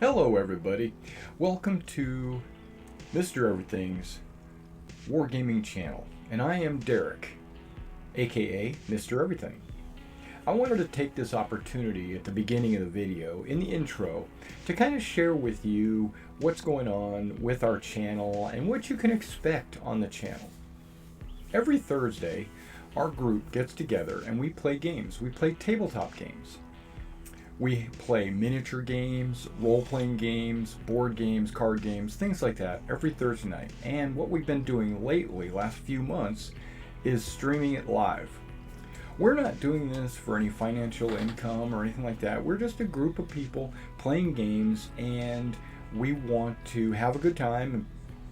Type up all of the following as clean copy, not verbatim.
Hello, everybody. Welcome to Mr. Everything's Wargaming channel, and I am Derek, aka Mr. Everything. I wanted to take this opportunity at the beginning of the video, in the intro, to kind of share with you what's going on with our channel and what you can expect on the channel. Every Thursday, our group gets together and we play games. We play tabletop games. We play miniature games, role-playing games, board games, card games, things like that every Thursday night. And what we've been doing lately, last few months, is streaming it live. We're not doing this for any financial income or anything like that. We're just a group of people playing games, and we want to have a good time and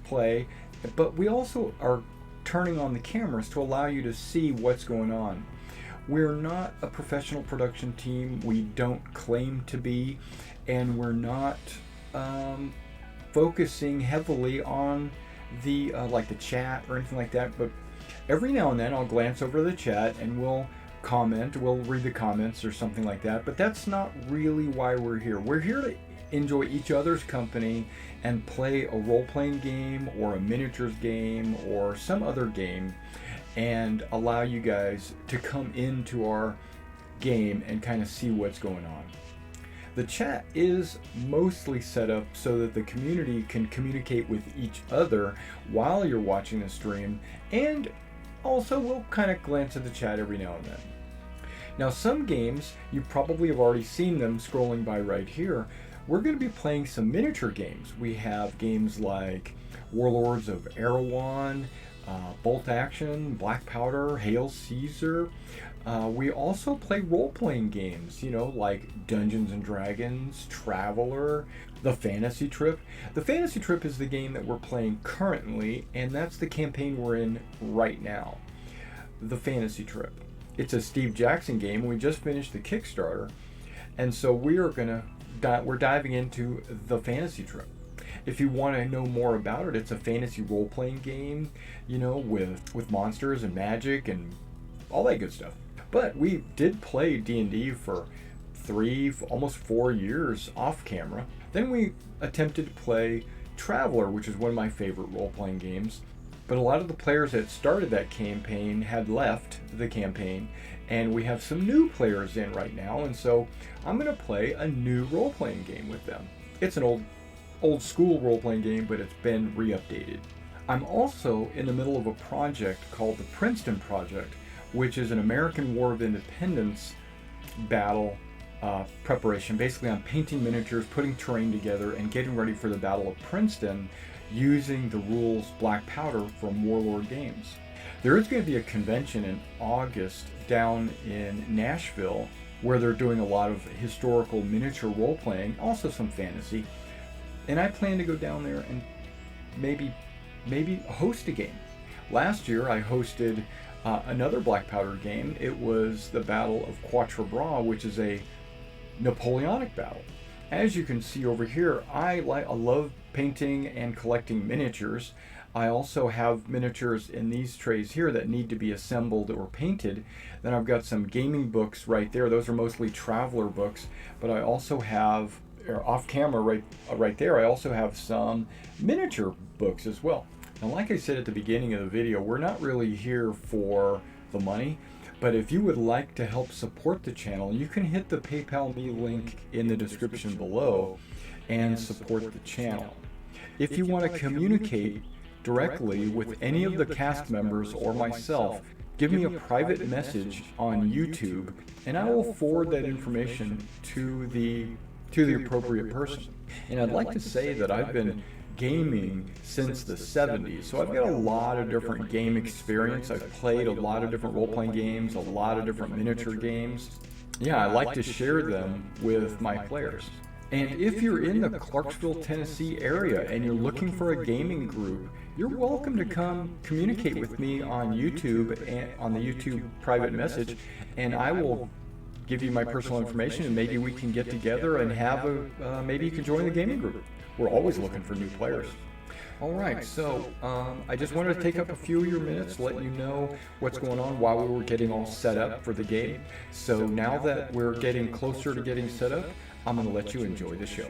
play, but we also are turning on the cameras to allow you to see what's going on. We're not a professional production team. We don't claim to be, and we're not focusing heavily on the like the chat or anything like that. But every now and then I'll glance over the chat and we'll comment. We'll read the comments or something like that. But that's not really why we're here. We're here to enjoy each other's company and play a role-playing game or a miniatures game or some other game, and allow you guys to come into our game and kind of see what's going on. The chat is mostly set up so that the community can communicate with each other while you're watching the stream, and also we'll kind of glance at the chat every now and then. Now, some games, you probably have already seen them scrolling by right here. We're going to be playing some miniature games. We have games like Warlords of Erewhon, Bolt Action, Black Powder, Hail Caesar. We also play role-playing games, like Dungeons and Dragons, Traveler, The Fantasy Trip. The Fantasy Trip is the game that we're playing currently, and that's the campaign we're in right now. The Fantasy Trip. It's a Steve Jackson game. We just finished the Kickstarter, and so we're diving into The Fantasy Trip. If you want to know more about it, it's a fantasy role-playing game, with monsters and magic and all that good stuff. But we did play D&D for almost 4 years off camera. Then we attempted to play Traveler, which is one of my favorite role-playing games. But a lot of the players that started that campaign had left the campaign, and we have some new players in right now, and so I'm going to play a new role-playing game with them. It's an old school role-playing game, but it's been re-updated. I'm also in the middle of a project called the Princeton Project, which is an American War of Independence battle preparation. Basically, I'm painting miniatures, putting terrain together, and getting ready for the Battle of Princeton using the rules Black Powder from Warlord Games. There is going to be a convention in August down in Nashville where they're doing a lot of historical miniature role-playing, also some fantasy. And I plan to go down there and maybe host a game. Last year I hosted another Black Powder game. It was the Battle of Quatre Bras, which is a Napoleonic battle. As you can see over here, I love painting and collecting miniatures. I also have miniatures in these trays here that need to be assembled or painted. Then I've got some gaming books right there. Those are mostly Traveler books, but I also have off camera right there, I also have some miniature books as well. Now, like I said at the beginning of the video, we're not really here for the money, but if you would like to help support the channel, you can hit the PayPal me link in the description below and support the channel. If you want to communicate directly with any of the cast members or myself, give me a private message on YouTube, and I will forward that information to the appropriate person. And I'd like to say that I've been gaming since the 70s, so I've got a lot of different game experience. I've played a lot of different role-playing games, a lot of different miniature games. Yeah, I like to share them with my players. And if you're in the Clarksville, Tennessee area and you're looking for a gaming group, you're welcome to come communicate with me on YouTube and on the YouTube private message, and I will give you my personal information, and maybe we can get together and have maybe you can join the gaming group. We're always looking for new players. All right, so I just wanted to take up a few of your minutes, let you know what's going on while we were getting all set up for the game. So now that we're getting closer to getting set up, I'm going to let you enjoy the show.